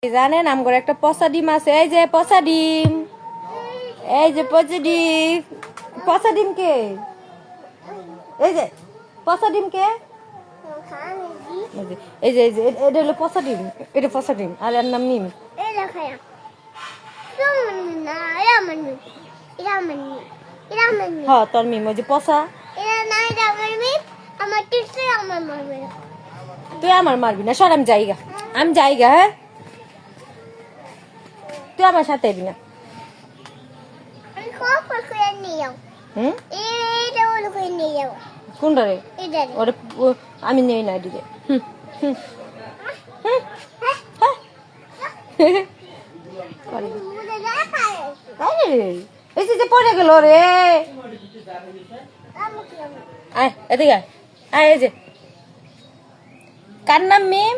জানেন আমগর একটা পচা ডিম আছে, এই যে পচা ডিম, এই যে পচা ডিম। পচা ডিম কে? এই যে পচা ডিম কে? এই যে এটা হলো পচা ডিম, এটা পচা ডিম আর এর নাম মিম। হ্যাঁ তোর মিম, ওই যে পচা। তুই আমার মারবি না, সর আমি যাইগা, আমি যাইগা। হ্যাঁ তুই আমার সাথে আবি না। কোনটা রে? ওরে আমি নেই না এদিকে। এই যে পড়ে গেল রে। আয় এদিকে আয়, এই যে কার নাম মিম?